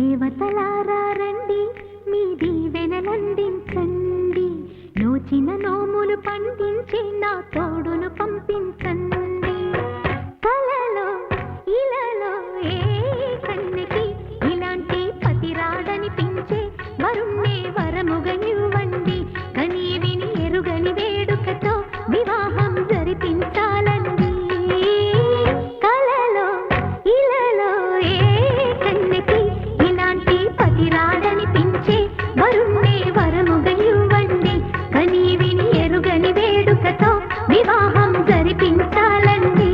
దేవతలారా రండి, మీ దీవెనలందించండి. నోచిన నోములు పండించి నా తోడును పంపించండి. కలలో ఇలలో ఏ కన్నెకి ఇలాంటి పతిరాడనిపించే వరుణ్ణే వరముగా ఇవ్వండి. కని విని ఎరుగని వేడుకతో వివాహం జరిపించాలండి. కలలో ఇలలో ఏ కన్నెకి ఇలాంటి పతిరాడనిపించే వరుణ్ణే వరముగా ఇవ్వండి. కని విని ఎరుగని వేడుకతో వివాహం జరిపించాలండి.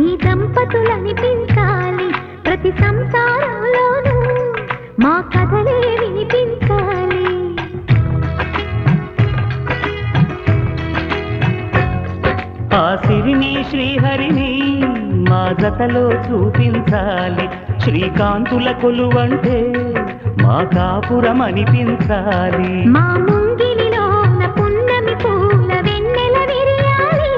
ఈ దంపతులనిపించాలి, ప్రతి సంసారంలోనూ మా కథలే వినిపించాలి. ఆ సిరిని శ్రీహరిని మా జతలో చూపించాలి. శ్రీకాంతుల కొలువంటే మా కాపురం అనిపించాలి. మా ముంగిలిలోన పున్నమి పూల వెన్నెల విరియాలి.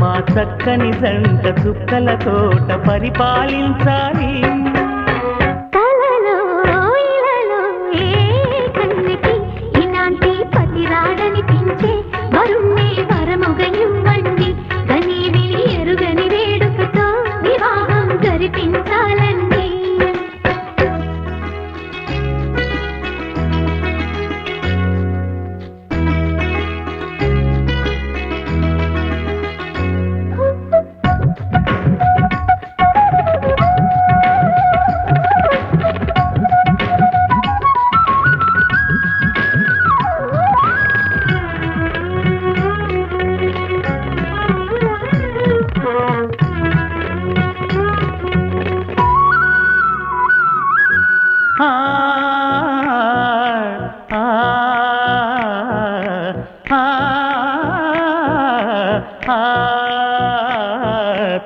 మా చక్కని జంట చుక్కల తోట పరిపాలించాలి. కలలో ఇలలో ఏ కన్నెకి ఇలాంటి పతిరాడనిపించే వరుణ్ణే వరముగా ఇవ్వండి. కని విని ఎరుగని వేడుకతో వివాహం జరిపించాలండి.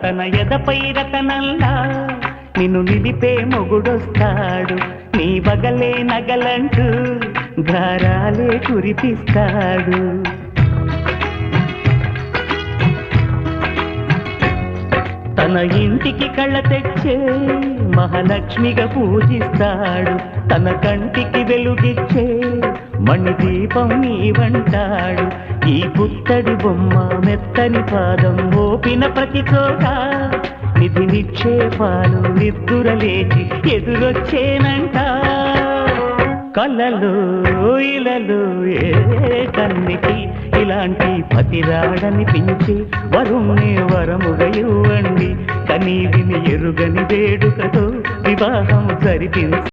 తన ఎదపై రతనల్లా నిన్ను నిలిపే మొగుడొస్తాడు. నీ బగలే నగలంటూ ధారాలే కురిపిస్తాడు. తన ఇంటికి కళ్ళ తెచ్చే మహాలక్ష్మిగా పూజిస్తాడు. తన కంటికి వెలుగిచ్చే మణిదీపం నీవంటాడు. ఈ పుత్తడి బొమ్మ మెత్తని పాదం మోపిన ప్రతి చోట నిధి నిక్షేపాలు నిద్దురలేచి ఎదురొచ్చేనంట. కళ్ళలో ఇలలో ఏ కన్నికి ఇలాంటి పతిరాడనిపించి వరుణ్ణే వరముగా ఇవ్వండి. కని విని ఎరుగని వేడుకతో వివాహం జరిపించి